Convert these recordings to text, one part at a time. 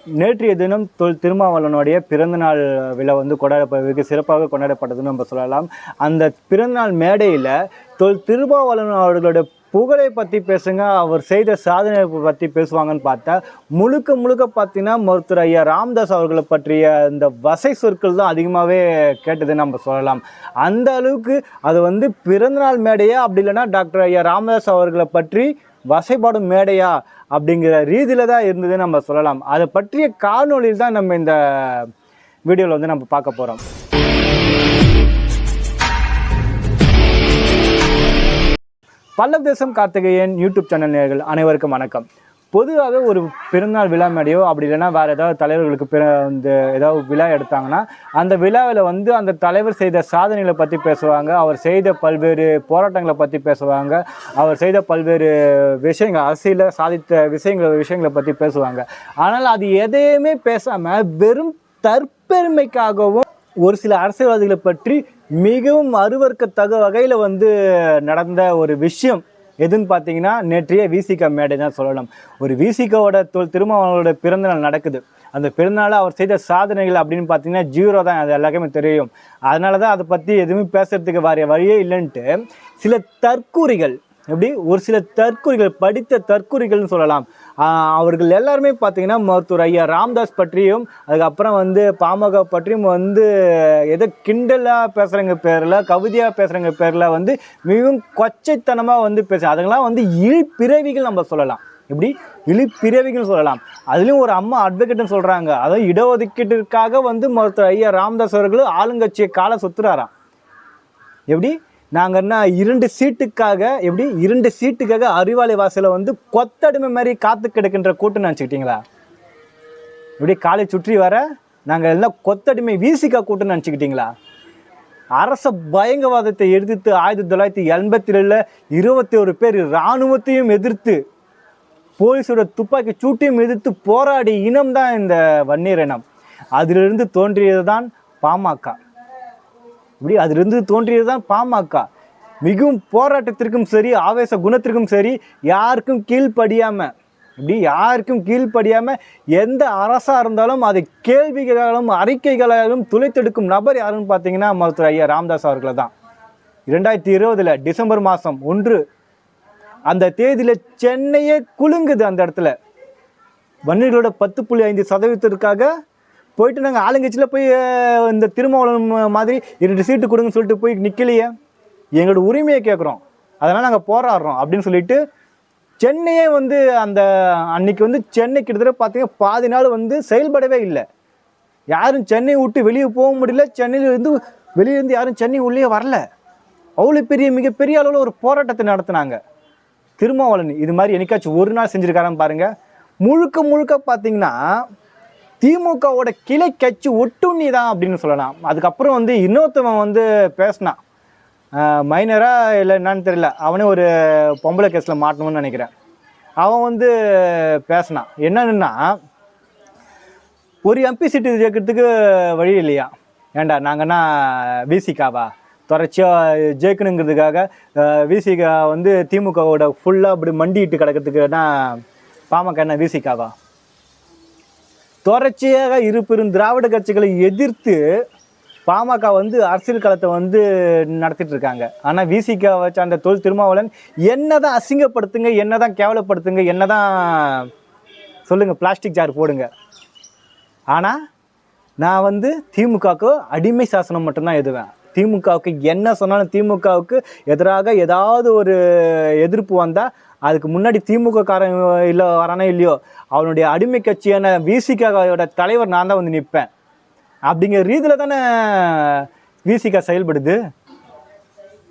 நேற்றைய தினம் திருமாவளவனுடைய பிறந்தநாள் விழா வந்து வெகு சிறப்பாக கொண்டாடப்பட்டதுன்னு நம்ம சொல்லலாம். அந்த பிறந்தநாள் மேடையில் திருமாவளவன் அவர்களுடைய புகழை பற்றி பேசுங்க, அவர் செய்த சாதனை பற்றி பேசுவாங்கன்னு பார்த்தா முழுக்க பார்த்தீங்கன்னா மருத்துவர் ஐயா ராமதாஸ் அவர்களை பற்றிய இந்த வசை சொற்கள் தான் அதிகமாகவே கேட்டதுன்னு நம்ம சொல்லலாம். அந்த அளவுக்கு அது வந்து பிறந்தநாள் மேடையா, அப்படி இல்லைன்னா டாக்டர் ஐயா ராமதாஸ் அவர்களை பற்றி வசைப்பாடும் மேடையா அப்படிங்கிற ரீதியில் தான் இருந்ததுன்னு நம்ம சொல்லலாம். அதை பற்றிய காணொளியில் தான் நம்ம இந்த வீடியோவில் வந்து நம்ம பார்க்க போகிறோம். பல்லவ் தேசம் கார்த்திகேயன் யூடியூப் சேனல் நேயர்கள் அனைவருக்கும் வணக்கம். பொதுவாக ஒரு பிறந்தநாள் விழா மேடையோ அப்படி இல்லைன்னா வேறு ஏதாவது தலைவர்களுக்கு இந்த ஏதாவது விழா எடுத்தாங்கன்னா அந்த விழாவில் வந்து அந்த தலைவர் செய்த சாதனைகளை பற்றி பேசுவாங்க, அவர் செய்த பல்வேறு போராட்டங்களை பற்றி பேசுவாங்க, அவர் செய்த பல்வேறு விஷயங்கள் அரசியலில் சாதித்த விஷயங்களை பற்றி பேசுவாங்க. ஆனால் அது எதையுமே பேசாமல் வெறும் தற்பெருமைக்காகவும் ஒரு சில அரசியல்வாதிகளை பற்றி மிகவும் அருவருக்கத்தக்க வகையில் வந்து நடந்த ஒரு விஷயம் எதுன்னு பார்த்தீங்கன்னா நேற்றைய விசிக மேடை தான் சொல்லலாம். ஒரு விசிகாவோட திருமாவளவனோட பிறந்தநாள் நடக்குது. அந்த பிறந்தநாள் அவர் செய்த சாதனைகள் அப்படின்னு பார்த்தீங்கன்னா 0 தான், அது எல்லாருக்குமே தெரியும். அதனால தான் அதை பற்றி எதுவுமே பேசுறதுக்கு வேற வழியே இல்லைன்ட்டு சில தற்கூறிகள், எப்படி ஒரு சில தற்கூறிகள், படித்த தற்கூறிகள்னு சொல்லலாம், அவர்கள் எல்லாருமே பார்த்தீங்கன்னா மருத்துவர் ஐயா ராமதாஸ் பற்றியும் அதுக்கப்புறம் வந்து பாமக பற்றியும் வந்து எதோ கிண்டலாக பேசுகிறவங்க பேரில், கவிதையாக பேசுகிறவங்க பேரில் வந்து மிகவும் கொச்சைத்தனமாக வந்து அதெல்லாம் வந்து இழிப்பிறவிகள் நம்ம சொல்லலாம். எப்படி இழிப்பிறவிகள் சொல்லலாம். அதுலேயும் ஒரு அம்மா அட்வொகேட்னு சொல்கிறாங்க. அதாவது இடஒதுக்கீட்டிற்காக வந்து மருத்துவர் ஐயா ராமதாஸ் அவர்கள் ஆளுங்கட்சியை காலை சுற்றுறாராம். எப்படி நாங்கள் என்ன 2 சீட்டுக்காக அறிவாலய வாசலை வந்து கொத்தடிமை மாதிரி காத்து கிடக்கின்ற கூட்டம் நினச்சிக்கிட்டீங்களா? இப்படி காலை சுற்றி வர நாங்கள் எல்லாம் கொத்தடிமை விசிகா கூட்டம் நினச்சிக்கிட்டீங்களா? அரச பயங்கரவாதத்தை எதிர்த்து 1987 21 பேர் இராணுவத்தையும் எதிர்த்து போலீஸோட துப்பாக்கி சூட்டையும் எதிர்த்து போராடி இனம் தான் இந்த வன்னியர் இனம். அதிலிருந்து தோன்றியது தான் பாமக. இப்படி அதிலிருந்து தோன்றியது தான் பாமக. மிகவும் போராட்டத்திற்கும் சரி, ஆவேச குணத்திற்கும் சரி, யாருக்கும் கீழ்ப்படியாம எந்த அரசா இருந்தாலும் அதை கேள்விகளாலும் அறிக்கைகளாலும் துளைத்தெடுக்கும் நபர் யாருன்னு பார்த்தீங்கன்னா மருத்துவர் ஐயா ராமதாஸ் அவர்களை தான். 2020 டிசம்பர் மாதம் 1 அந்த தேதியில் சென்னையே குலுங்குது. அந்த இடத்துல வன்னியர்களோட 10.5% போயிட்டு நாங்கள் ஆளுங்கட்சியில் போய் இந்த திருமாவளவன் மாதிரி 2 சீட்டு கொடுங்கன்னு சொல்லிட்டு போய் நிற்கலையே, எங்களோட உரிமையை கேட்குறோம், அதனால் நாங்கள் போராடுறோம் அப்படின்னு சொல்லிட்டு சென்னையே வந்து அன்னைக்கு வந்து சென்னை கிட்டத்தட்ட பார்த்தீங்கன்னா பாதி நாள் வந்து செயல்படவே இல்லை. யாரும் சென்னை விட்டு வெளியே போக முடியல, சென்னையிலேருந்து வெளியிலேருந்து யாரும் சென்னை உள்ளே வரல. அவ்வளோ மிகப்பெரிய அளவில் ஒரு போராட்டத்தை நடத்தினாங்க. திருமாவளவன் இது மாதிரி என்னைக்காச்சும் ஒரு நாள் செஞ்சுருக்காரான்னு பாருங்கள். முழுக்க பார்த்தீங்கன்னா திமுகவோட கிளை கட்சி ஒட்டுண்ணி தான் அப்படின்னு சொல்லலாம். அதுக்கப்புறம் வந்து இன்னொருத்தவன் வந்து பேசினான், மைனரா இல்லை என்னன்னு தெரியல, அவனே ஒரு பொம்பளை கேஸில் மாட்டணும்னு நினைக்கிறேன். அவன் வந்து பேசினான் என்னன்னா, ஒரு எம்பி சீட்டு ஜெயிக்கிறதுக்கு வழி இல்லையா, ஏண்டா நாங்கன்னா விசிகாவா தொடர்ச்சியாக ஜெயிக்கணுங்கிறதுக்காக விசிகா வந்து திமுகவோட ஃபுல்லாக அப்படி மண்டிட்டு கிடக்கிறதுக்குன்னா பாமக என்ன விசிகாவா? தொடர்ச்சியாக இருபெரும் திராவிட கட்சிகளை எதிர்த்து பாமக வந்து அரசியல் களத்தை வந்து நடத்திட்டு இருக்காங்க. ஆனால் விசிகா வச்ச அந்த திருமாவளவன் என்னதான் அசிங்கப்படுத்துங்க, என்னதான் கேவலப்படுத்துங்க, என்னதான் சொல்லுங்க, பிளாஸ்டிக் ஜார் போடுங்க, ஆனால் நான் வந்து திமுகவுக்கு அடிமை சாசனம் மட்டும்தான் எழுதுவேன். திமுகவுக்கு என்ன சொன்னாலும், திமுகவுக்கு எதிராக ஏதாவது ஒரு எதிர்ப்பு வந்தால் அதுக்கு முன்னாடி திமுக காரன் இல்லை வரானோ இல்லையோ அவனுடைய அடிமை கட்சியான விசிகாவோட தலைவர் நான் தான் வந்து நிற்பேன் அப்படிங்கிற ரீதியில் தானே விசிகா செயல்படுது.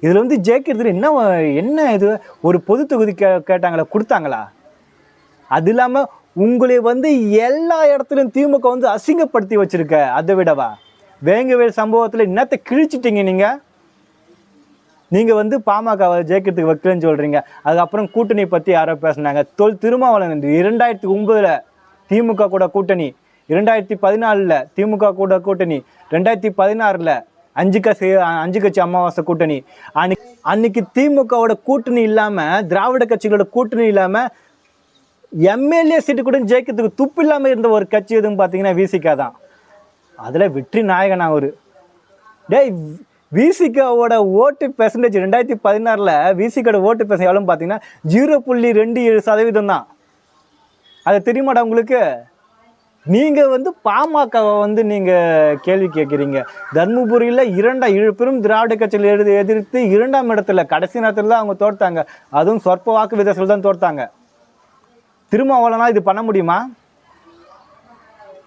இதில் வந்து ஜெயிக்கிறது என்ன இது ஒரு பொது தொகுதி கேட்டாங்களா, கொடுத்தாங்களா? அது இல்லாமல் உங்களை வந்து எல்லா இடத்துலையும் திமுக வந்து அசிங்கப்படுத்தி வச்சிருக்க. அதை விடவா வேங்கவேல் சம்பவத்தில் என்னத்தை கிழிச்சிட்டீங்க நீங்கள் வந்து பாமகவை ஜெயிக்கிறதுக்கு வைக்கலன்னு சொல்கிறீங்க. அதுக்கப்புறம் கூட்டணி பற்றி யாரோ பேசினாங்க. திருமாவளவன் 2009 திமுக கூட கூட்டணி, 2014 திமுக கூட கூட்டணி, 2016 அஞ்சு கட்சி அமாவாசை கூட்டணி. அன்னைக்கு திமுகவோட கூட்டணி இல்லாமல், திராவிட கட்சிகளோட கூட்டணி இல்லாமல் எம்எல்ஏ சீட்டு கூட ஜெயிக்கிறதுக்கு துப்பு இல்லாமல் இருந்த ஒரு கட்சி எதுன்னு பார்த்தீங்கன்னா விசிகா தான். அதில் வெற்றி நாயகன் அவர். டேய், விசிகாவோட ஓட்டு பெர்சன்டேஜ் 2016 விசிகாவோட ஓட்டு பெர்சன்டேஜ் எவ்வளோன்னு பார்த்தீங்கன்னா 0.27% தான். அது தெரியுமாடா உங்களுக்கு? நீங்கள் வந்து பாமகவை வந்து நீங்கள் கேள்வி கேட்குறீங்க. தர்மபுரியில் பெரும் திராவிட கட்சியில் எதிர்த்து 2ஆம் இடத்துல கடைசி நேரத்தில் தான் அவங்க தோற்றாங்க. அதுவும் சொற்ப வாக்கு வித்தியாசத்தில் தான் தோற்றாங்க. திரும்ப அவ்வளோனா இது பண்ண முடியுமா?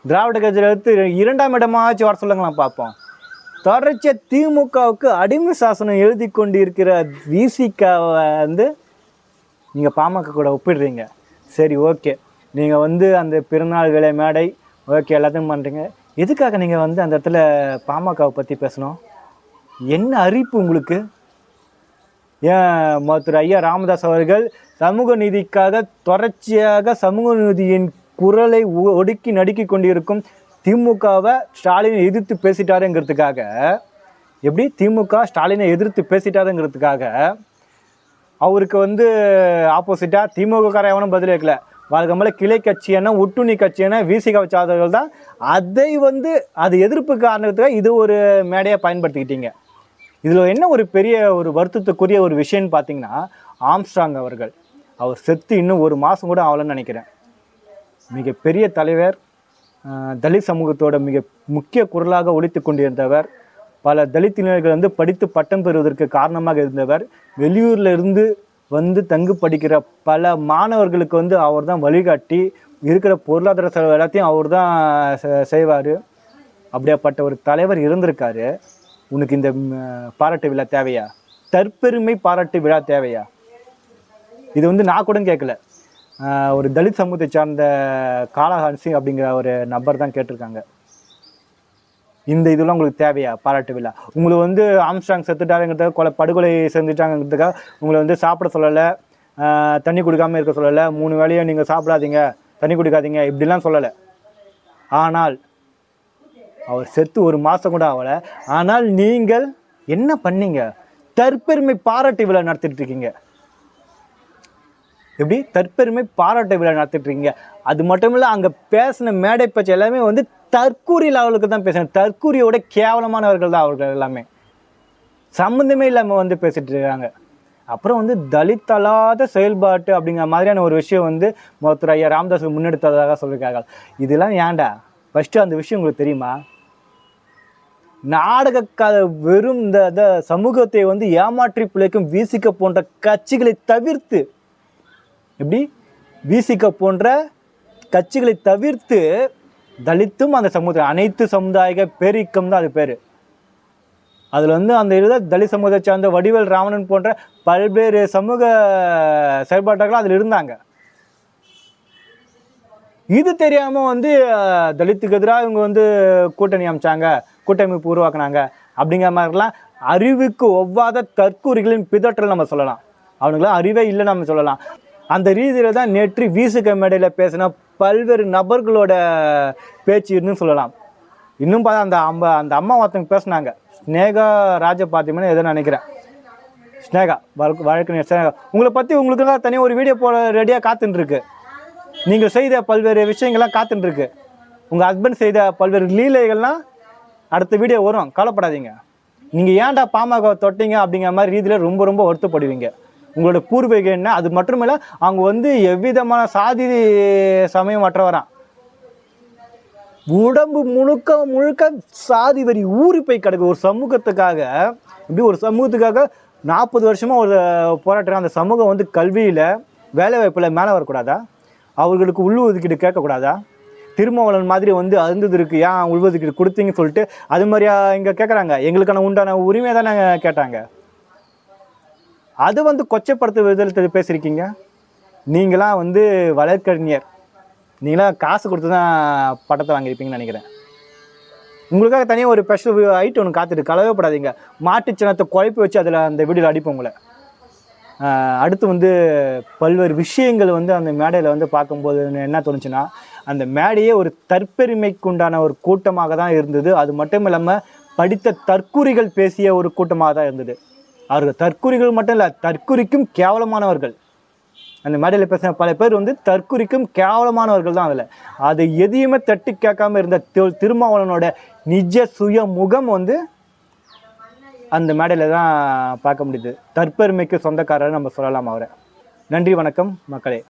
திராவிட கட்சியில் எடுத்து 2ஆம் இடமாச்சு வர சொல்லுங்களேன் பார்ப்போம். தொடர்ச்சியாக திமுகவுக்கு அடிமை சாசனம் எழுதி கொண்டு இருக்கிற விசிகாவை வந்து நீங்கள் பாமக கூட ஒப்பிடுறீங்க. சரி, ஓகே, நீங்கள் வந்து அந்த பிறநாள் விலை மேடை ஓகே எல்லாத்தையும் பண்ணுறீங்க. எதுக்காக நீங்கள் வந்து அந்த இடத்துல பாமகவை பற்றி பேசணும்? என்ன அறிப்பு உங்களுக்கு? ஏன் மருத்துவர் ஐயா ராமதாஸ் அவர்கள் சமூக நீதிக்காக தொடர்ச்சியாக சமூக நீதியின் குரலை ஒடுக்கி நடுக்கி கொண்டிருக்கும் திமுகவை ஸ்டாலினை எதிர்த்து பேசிட்டாருங்கிறதுக்காக, எப்படி திமுக ஸ்டாலினை எதிர்த்து பேசிட்டாருங்கிறதுக்காக அவருக்கு வந்து ஆப்போசிட்டாக திமுகக்கார எவனும் பதில் வைக்கல. வழக்கம்போல கிளை கட்சியான ஒட்டுணி கட்சியான விசிகாவை சார்ந்தவர்கள் தான் அதை வந்து அது எதிர்ப்பு காரணத்துக்காக இது ஒரு மேடையை பயன்படுத்திக்கிட்டீங்க. இதில் என்ன ஒரு பெரிய ஒரு வருத்தத்துக்குரிய ஒரு விஷயம்னு பார்த்தீங்கன்னா, ஆம்ஸ்ட்ராங் அவர்கள் அவர் செத்து இன்னும் 1 மாதம் கூட ஆகலன்னு நினைக்கிறேன். மிகப்பெரிய தலைவர், தலித் சமூகத்தோட மிக முக்கிய குரலாக ஒலித்து கொண்டிருந்தவர், பல தலித் இளைஞர்கள் வந்து படித்து பட்டம் பெறுவதற்கு காரணமாக இருந்தவர், வெளியூரில் இருந்து வந்து தங்கு படிக்கிற பல மாணவர்களுக்கு வந்து அவர் தான் வழிகாட்டி, இருக்கிற பொருளாதார செலவு எல்லாத்தையும் அவர் தான் செய்வார். அப்படியாப்பட்ட ஒரு தலைவர் இருந்திருக்காரு. உனக்கு இந்த பாராட்டு விழா தேவையா? தற்பெருமை பாராட்டு விழா தேவையா? இது வந்து நான் கூட கேட்கல, ஒரு தலித் சமூகத்தை சார்ந்த காலஹான்சி அப்படிங்கிற ஒரு நபர் தான் கேட்டிருக்காங்க. இந்த இதெல்லாம் உங்களுக்கு தேவையா பாராட்டு விழா? உங்களை வந்து ஆம்ஸ்ட்ராங் செத்துட்டாருங்கிறதுக்காக படுகொலை செஞ்சுட்டாங்கிறதுக்காக உங்களை வந்து சாப்பிட சொல்லலை, தண்ணி குடிக்காமல் இருக்க சொல்லலை, 3 வேளையும் நீங்கள் சாப்பிடாதீங்க, தண்ணி குடிக்காதீங்க, இப்படிலாம் சொல்லலை. ஆனால் அவர் செத்து 1 மாதம் கூட ஆகலை. ஆனால் நீங்கள் என்ன பண்ணீங்க? தற்பெருமை பாராட்டு விழா நடத்திட்டு இருக்கீங்க. எப்படி தற்பெருமை பாராட்டு விழா நடத்திட்டு இருக்கீங்க? அது மட்டும் இல்லை, அங்கே பேசின மேடை பேச்சு எல்லாமே வந்து தற்கூரி லெவலுக்கு தான் பேசுகிறேன். தற்கூரியோட கேவலமானவர்கள் தான் அவர்கள் எல்லாமே. சம்மந்தமே இல்லாமல் வந்து பேசிட்டு இருக்காங்க. அப்புறம் வந்து தலித் அல்லாத செயல்பாட்டு அப்படிங்கிற மாதிரியான ஒரு விஷயம் வந்து மருத்துவர் ஐயா ராமதாஸ் முன்னெடுத்ததாக சொல்லியிருக்காங்க. இதெல்லாம் ஏன்டா? ஃபஸ்ட்டு அந்த விஷயம் உங்களுக்கு தெரியுமா? நாடக வெறும் இந்த சமூகத்தை வந்து ஏமாற்றி பிழைக்கும் விசிக போன்ற கட்சிகளை தவிர்த்து, எப்படி விசிக போன்ற கட்சிகளை தவிர்த்து தலித்தும் அந்த சமூகத்தை அனைத்து சமுதாய பேரிக்கம் தான் அது பேர். அதில் வந்து அந்த இதில் தலித் சமூகத்தை சார்ந்த வடிவேல் ராவணன் போன்ற பல்வேறு சமூக செயல்பாட்டார்கள் அதில் இருந்தாங்க. இது தெரியாமல் வந்து தலித்துக்கு எதிராக இவங்க வந்து கூட்டணி அமைச்சாங்க, கூட்டமைப்பு உருவாக்குனாங்க அப்படிங்கிற மாதிரிலாம் அறிவுக்கு ஒவ்வாத தற்கூரிகளின் பிதற்றல் நம்ம சொல்லலாம். அவனுங்களாம் அறிவே இல்லைன்னு நம்ம சொல்லலாம். அந்த ரீதியில் தான் நேற்று விசிக மேடையில் பேசின பல்வேறு நபர்களோட பேச்சு இருந்துன்னு சொல்லலாம். இன்னும் பார்த்தா அந்த அம்மா ஒருத்தவங்க பேசினாங்க, ஸ்னேகா ராஜபாத்தியம்னு எதோ நினைக்கிறேன், ஸ்னேகா வழக்கறிஞர் ஸ்னேகா. உங்களை பற்றி உங்களுக்கு தனியாக ஒரு வீடியோ போட ரெடியாக காத்துட்டுருக்கு. நீங்கள் செய்த பல்வேறு விஷயங்கள்லாம் காத்துட்டுருக்கு. உங்கள் ஹஸ்பண்ட் செய்த பல்வேறு லீலைகள்லாம் அடுத்த வீடியோ வரும், கவலைப்படாதீங்க. நீங்கள் ஏன்டா பாமக தொட்டீங்க அப்படிங்கிற மாதிரி ரீதியில் ரொம்ப ரொம்ப வருத்தப்படுவீங்க. உங்களோட பூர்வீகம் என்ன? அது மட்டுமில்லை, அவங்க வந்து எவ்விதமான சாதி சமயம் மற்றவரான், உடம்பு முழுக்க சாதி வரி ஊறி போய் கிடக்கு. ஒரு சமூகத்துக்காக, இப்படி ஒரு சமூகத்துக்காக 40 வருஷமாக ஒரு போராட்டம். அந்த சமூகம் வந்து கல்வியில் வேலை வாய்ப்பில் மேலே வரக்கூடாதா? அவர்களுக்கு உள்ஒதுக்கீடு கேட்கக்கூடாதா? திருமாவளவன் மாதிரி வந்து அருந்ததற்கு ஏன் உள்ஒதுக்கீடு கொடுத்தீங்கன்னு சொல்லிட்டு அது மாதிரியா இங்கே கேட்குறாங்க. எங்களுக்கான உண்டான உரிமை தானே கேட்டாங்க. அது வந்து கொச்சைப்படுத்த விதத்தில் பேசியிருக்கீங்க. நீங்களாம் வந்து வழக்கறிஞர், நீங்களாம் காசு கொடுத்து தான் பட்டத்தை வாங்கியிருப்பீங்கன்னு நினைக்கிறேன். உங்களுக்காக தனியாக ஒரு ஸ்பெஷல் ஐட்டம் ஒன்று காத்துட்டு, கலவைப்படாதீங்க. மாட்டுச்சினத்தை குழப்பி வச்சு அதில் அந்த வீடியோவில் அடிப்போம் உங்களை. அடுத்து வந்து பல்வேறு விஷயங்கள் வந்து அந்த மேடையில் வந்து பார்க்கும்போது என்ன தோணுச்சுன்னா, அந்த மேடையே ஒரு தற்பெருமைக்குண்டான ஒரு கூட்டமாக தான் இருந்தது. அது மட்டும் இல்லாமல் படித்த தற்கூரிகள் பேசிய ஒரு கூட்டமாக தான் இருந்தது. அவர்கள் தற்கூரிகள் மட்டும் இல்லை, தற்கூரிக்கும் கேவலமானவர்கள். அந்த மேடையில் பேசின பல பேர் வந்து தற்குறிக்கும் கேவலமானவர்கள் தான். அதில் அது எதையுமே தட்டி கேட்காம இருந்த திருமாவளவனோட நிஜ சுய முகம் வந்து அந்த மேடையில் தான் பார்க்க முடியுது. தற்பெருமைக்கு சொந்தக்காரர் நம்ம சொல்லலாம் அவரை. நன்றி, வணக்கம் மக்களே.